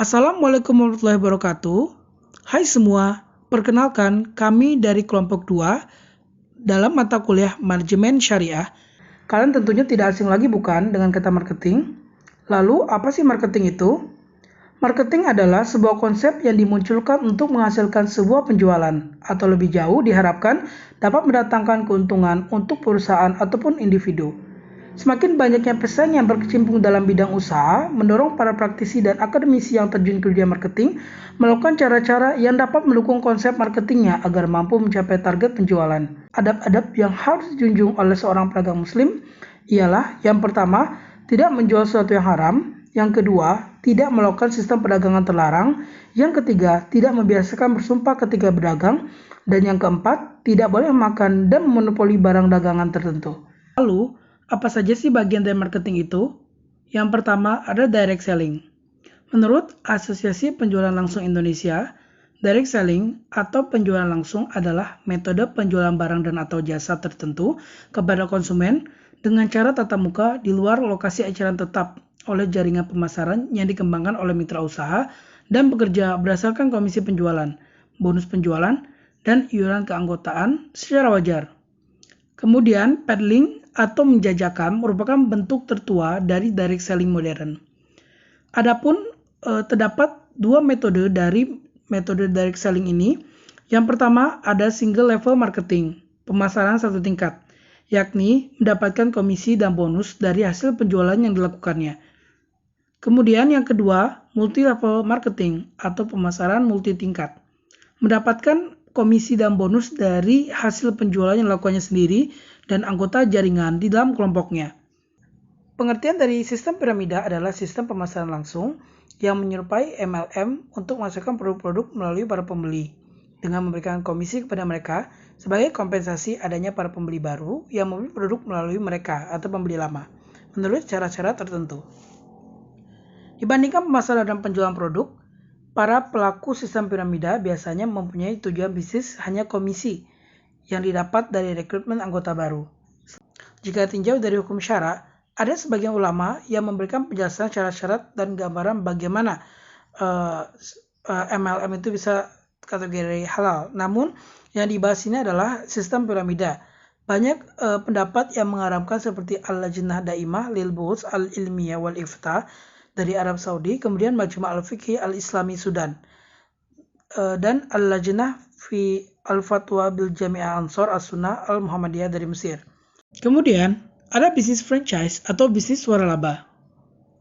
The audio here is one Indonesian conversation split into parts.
Assalamualaikum warahmatullahi wabarakatuh. Hai semua, perkenalkan kami dari kelompok 2 dalam mata kuliah Manajemen Syariah. Kalian tentunya tidak asing lagi bukan dengan kata marketing? Lalu apa sih marketing itu? Marketing adalah sebuah konsep yang dimunculkan untuk menghasilkan sebuah penjualan atau lebih jauh diharapkan dapat mendatangkan keuntungan untuk perusahaan ataupun individu. Semakin banyaknya pesan yang berkecimpung dalam bidang usaha, mendorong para praktisi dan akademisi yang terjun ke dunia marketing melakukan cara-cara yang dapat mendukung konsep marketingnya agar mampu mencapai target penjualan. Adab-adab yang harus dijunjung oleh seorang pedagang muslim ialah yang pertama, tidak menjual sesuatu yang haram, yang kedua, tidak melakukan sistem perdagangan terlarang, yang ketiga, tidak membiasakan bersumpah ketika berdagang, dan yang keempat, tidak boleh makan dan memonopoli barang dagangan tertentu. Lalu, apa saja sih bagian dari marketing itu? Yang pertama ada direct selling. Menurut Asosiasi Penjualan Langsung Indonesia, direct selling atau penjualan langsung adalah metode penjualan barang dan atau jasa tertentu kepada konsumen dengan cara tatap muka di luar lokasi eceran tetap oleh jaringan pemasaran yang dikembangkan oleh mitra usaha dan bekerja berdasarkan komisi penjualan, bonus penjualan, dan iuran keanggotaan secara wajar. Kemudian, peddling atau menjajakan merupakan bentuk tertua dari direct selling modern. Adapun terdapat dua metode dari metode direct selling ini. Yang pertama ada single level marketing, pemasaran satu tingkat, yakni mendapatkan komisi dan bonus dari hasil penjualan yang dilakukannya. Kemudian yang kedua, multi level marketing atau pemasaran multi tingkat, mendapatkan komisi dan bonus dari hasil penjualan yang dilakukannya sendiri dan anggota jaringan di dalam kelompoknya. Pengertian dari sistem piramida adalah sistem pemasaran langsung yang menyerupai MLM untuk menghasilkan produk-produk melalui para pembeli dengan memberikan komisi kepada mereka sebagai kompensasi adanya para pembeli baru yang membeli produk melalui mereka atau pembeli lama menurut cara-cara tertentu. Dibandingkan pemasaran dan penjualan produk, para pelaku sistem piramida biasanya mempunyai tujuan bisnis hanya komisi yang didapat dari rekrutmen anggota baru. Jika tinjau dari hukum syara, ada sebagian ulama yang memberikan penjelasan syarat-syarat dan gambaran bagaimana MLM itu bisa kategori halal. Namun, yang dibahas ini adalah sistem piramida. Banyak pendapat yang mengharamkan seperti Al-Lajnah Daimah lil Buhuts Al-Ilmiyah wal Ifta dari Arab Saudi, kemudian Majma' Al-Fiqhi Al-Islami Sudan, dan Al-Lajnah fi Al-Fatwa bil Jami'ah Ansor As-Sunnah Al-Muhammadiyah dari Mesir. Kemudian, ada bisnis franchise atau bisnis waralaba.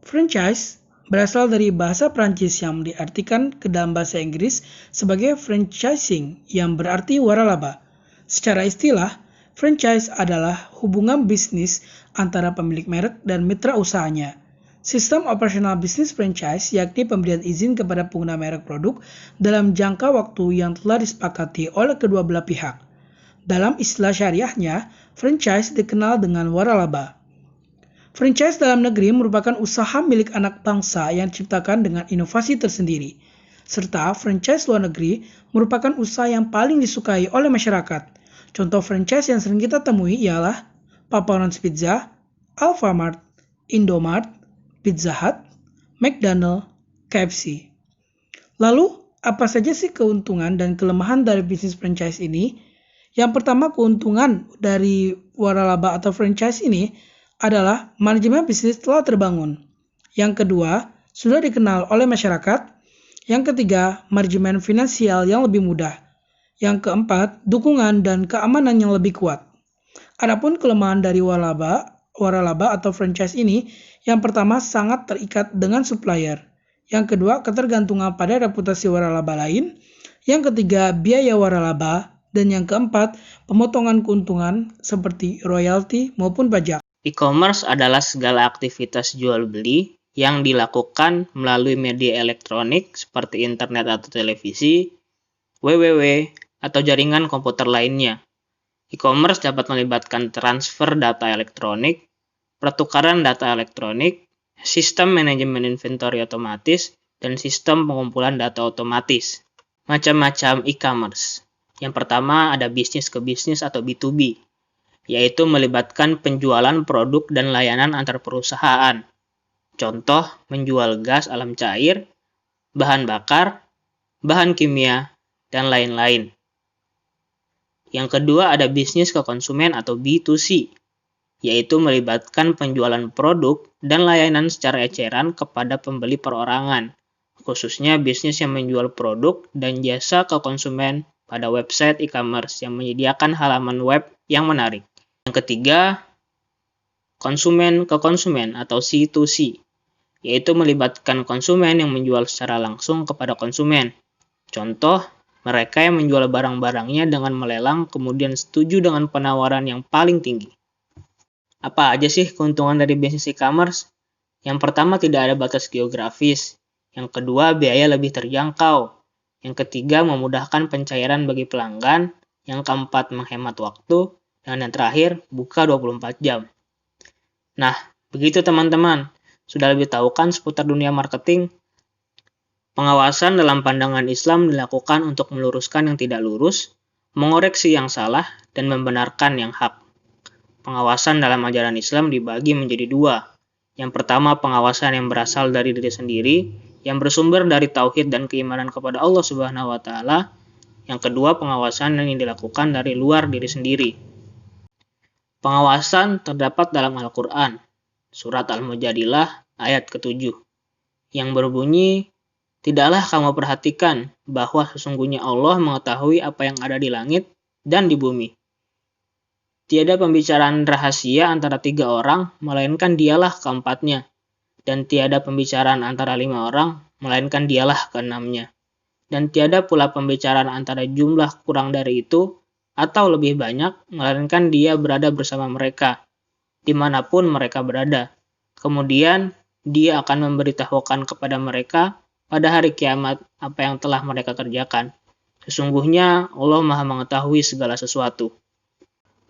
Franchise berasal dari bahasa Prancis yang diartikan ke dalam bahasa Inggris sebagai franchising yang berarti waralaba. Secara istilah, franchise adalah hubungan bisnis antara pemilik merek dan mitra usahanya. Sistem operasional bisnis franchise yakni pemberian izin kepada pengguna merek produk dalam jangka waktu yang telah disepakati oleh kedua belah pihak. Dalam istilah syariahnya, franchise dikenal dengan waralaba. Franchise dalam negeri merupakan usaha milik anak bangsa yang diciptakan dengan inovasi tersendiri. Serta franchise luar negeri merupakan usaha yang paling disukai oleh masyarakat. Contoh franchise yang sering kita temui ialah Papa John's Pizza, Alfamart, Indomart, Pizza Hut, McDonald, KFC. Lalu, apa saja sih keuntungan dan kelemahan dari bisnis franchise ini? Yang pertama, keuntungan dari waralaba atau franchise ini adalah manajemen bisnis telah terbangun. Yang kedua, sudah dikenal oleh masyarakat. Yang ketiga, manajemen finansial yang lebih mudah. Yang keempat, dukungan dan keamanan yang lebih kuat. Adapun kelemahan dari waralaba atau franchise ini, yang pertama sangat terikat dengan supplier. Yang kedua, ketergantungan pada reputasi waralaba lain. Yang ketiga, biaya waralaba. Dan yang keempat, pemotongan keuntungan seperti royalti maupun pajak. E-commerce adalah segala aktivitas jual beli yang dilakukan melalui media elektronik seperti internet atau televisi, www, atau jaringan komputer lainnya. E-commerce dapat melibatkan transfer data elektronik, pertukaran data elektronik, sistem manajemen inventory otomatis, dan sistem pengumpulan data otomatis. Macam-macam e-commerce. Yang pertama ada bisnis ke bisnis atau B2B, yaitu melibatkan penjualan produk dan layanan antar perusahaan. Contoh, menjual gas alam cair bahan bakar, bahan kimia, dan lain-lain. Yang kedua ada bisnis ke konsumen atau B2C, yaitu melibatkan penjualan produk dan layanan secara eceran kepada pembeli perorangan, khususnya bisnis yang menjual produk dan jasa ke konsumen pada website e-commerce yang menyediakan halaman web yang menarik. Yang ketiga, konsumen ke konsumen atau C2C, yaitu melibatkan konsumen yang menjual secara langsung kepada konsumen. Contoh, mereka yang menjual barang-barangnya dengan melelang kemudian setuju dengan penawaran yang paling tinggi. Apa aja sih keuntungan dari bisnis e-commerce? Yang pertama, tidak ada batas geografis. Yang kedua, biaya lebih terjangkau. Yang ketiga, memudahkan pencairan bagi pelanggan. Yang keempat, menghemat waktu. Dan yang terakhir, buka 24 jam. Nah, begitu teman-teman. Sudah lebih tahu kan seputar dunia marketing? Pengawasan dalam pandangan Islam dilakukan untuk meluruskan yang tidak lurus, mengoreksi yang salah, dan membenarkan yang hak. Pengawasan dalam ajaran Islam dibagi menjadi dua. Yang pertama, pengawasan yang berasal dari diri sendiri, yang bersumber dari tauhid dan keimanan kepada Allah Subhanahu wa Ta'ala. Yang kedua, pengawasan yang dilakukan dari luar diri sendiri. Pengawasan terdapat dalam Al-Quran, surat Al-Mujadilah ayat ke-7, yang berbunyi, "Tidaklah kamu perhatikan bahwa sesungguhnya Allah mengetahui apa yang ada di langit dan di bumi. Tiada pembicaraan rahasia antara 3 orang, melainkan dialah keempatnya. Dan tiada pembicaraan antara 5 orang, melainkan dialah keenamnya. Dan tiada pula pembicaraan antara jumlah kurang dari itu, atau lebih banyak, melainkan dia berada bersama mereka, dimanapun mereka berada. Kemudian, dia akan memberitahukan kepada mereka pada hari kiamat apa yang telah mereka kerjakan. Sesungguhnya, Allah Maha mengetahui segala sesuatu."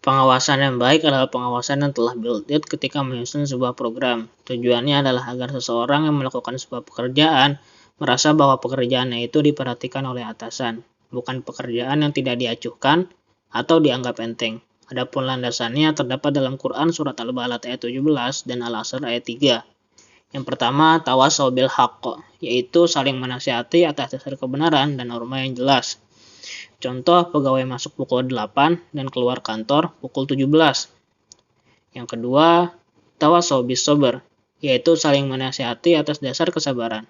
Pengawasan yang baik adalah pengawasan yang telah built-in ketika menyusun sebuah program. Tujuannya adalah agar seseorang yang melakukan sebuah pekerjaan merasa bahwa pekerjaannya itu diperhatikan oleh atasan, bukan pekerjaan yang tidak diacuhkan atau dianggap enteng. Adapun landasannya terdapat dalam Quran surat Al-Balad ayat 17 dan Al-Asr ayat 3. Yang pertama, tawasau bil haqq, yaitu saling menasihati atas dasar kebenaran dan norma yang jelas. Contoh, pegawai masuk pukul 8 dan keluar kantor pukul 17. Yang kedua, tawasau bis sabr, yaitu saling menasihati atas dasar kesabaran.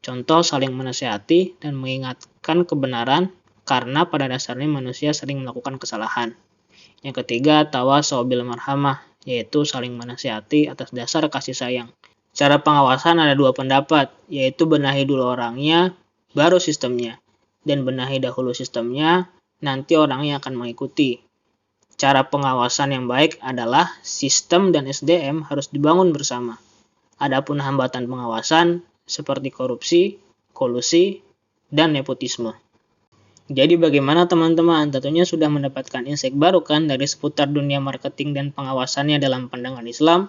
Contoh, saling menasihati dan mengingatkan kebenaran karena pada dasarnya manusia sering melakukan kesalahan. Yang ketiga, tawasau bil marhamah, yaitu saling menasihati atas dasar kasih sayang. Cara pengawasan ada 2 pendapat, yaitu benahi dulu orangnya, baru sistemnya. Dan benahi dahulu sistemnya, nanti orangnya akan mengikuti. Cara pengawasan yang baik adalah sistem dan SDM harus dibangun bersama. Adapun hambatan pengawasan seperti korupsi, kolusi, dan nepotisme. Jadi bagaimana teman-teman? Tentunya sudah mendapatkan insight baru kan dari seputar dunia marketing dan pengawasannya dalam pandangan Islam.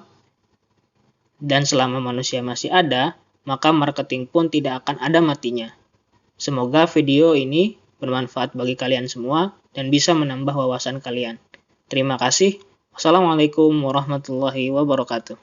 Dan selama manusia masih ada, maka marketing pun tidak akan ada matinya. Semoga video ini bermanfaat bagi kalian semua dan bisa menambah wawasan kalian. Terima kasih. Wassalamualaikum warahmatullahi wabarakatuh.